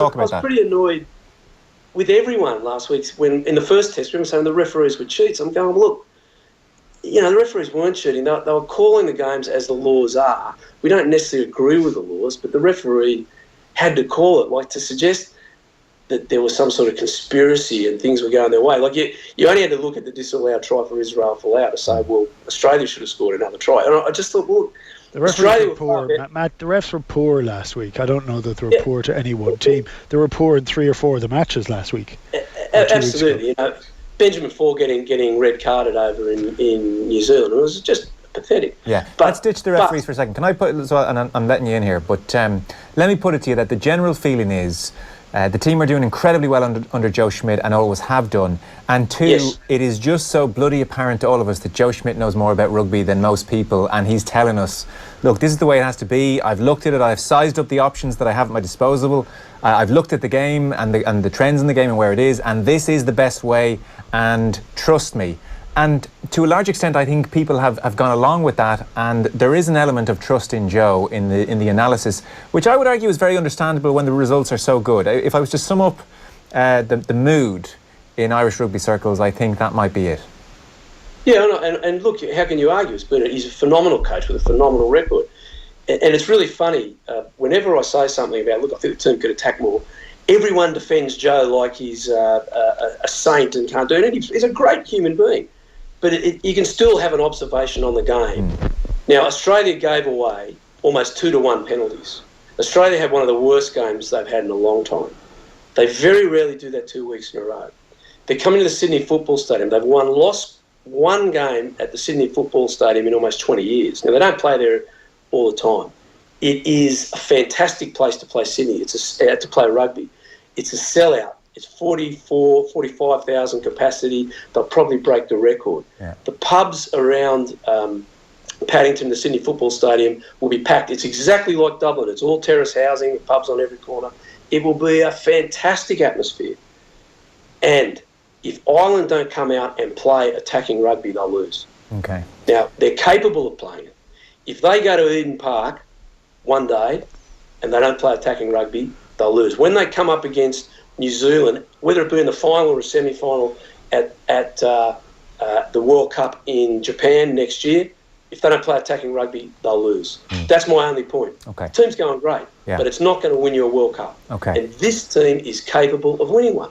I was pretty annoyed with everyone last week when in the first test, we were saying the referees were cheats. I'm going, look, the referees weren't cheating. They were calling the games as the laws are. We don't necessarily agree with the laws, but the referee had to call it, like to suggest that there was some sort of conspiracy and things were going their way. Like you only had to look at the disallowed try for Israel Folau to say, well, Australia should have scored another try. And I just thought, well, the referees were poor. Matt, the refs were poor last week. I don't know that they were poor to any one team. They were poor in 3 or 4 of the matches last week. Absolutely. Benjamin Ford getting red carded over in New Zealand. It was just pathetic. Yeah, let's ditch the referees for a second. Can I put, and I'm letting you in here, but let me put it to you that the general feeling is the team are doing incredibly well under Joe Schmidt and always have done. And 2, it is just so bloody apparent to all of us that Joe Schmidt knows more about rugby than most people, and he's telling us, look, this is the way it has to be. I've looked at it. I've sized up the options that I have at my disposal. I've looked at the game and the trends in the game and where it is, and this is the best way, and trust me. And to a large extent, I think people have gone along with that, and there is an element of trust in Joe in the analysis, which I would argue is very understandable when the results are so good. If I was to sum up the mood in Irish rugby circles, I think that might be it. Yeah, and look, how can you argue? He's a phenomenal coach with a phenomenal record. And it's really funny, whenever I say something about, look, I think the team could attack more, everyone defends Joe like he's a saint and can't do anything. He's a great human being. But you can still have an observation on the game. Now, Australia gave away almost 2-1 penalties. Australia had one of the worst games they've had in a long time. They very rarely do that 2 weeks in a row. They're coming to the Sydney Football Stadium. They've lost one game at the Sydney Football Stadium in almost 20 years. Now, they don't play there all the time. It is a fantastic place to play Sydney. To play rugby. It's a sellout. It's 45,000 capacity. They'll probably break the record. Yeah. The pubs around Paddington, the Sydney Football Stadium, will be packed. It's exactly like Dublin. It's all terrace housing, pubs on every corner. It will be a fantastic atmosphere. And if Ireland don't come out and play attacking rugby, they'll lose. Okay. Now, they're capable of playing it. If they go to Eden Park one day and they don't play attacking rugby, they'll lose. When they come up against New Zealand, whether it be in the final or a semi-final at the World Cup in Japan next year, if they don't play attacking rugby, they'll lose. That's my only point. Okay. The team's going great, but it's not going to win you a World Cup. Okay. And this team is capable of winning one.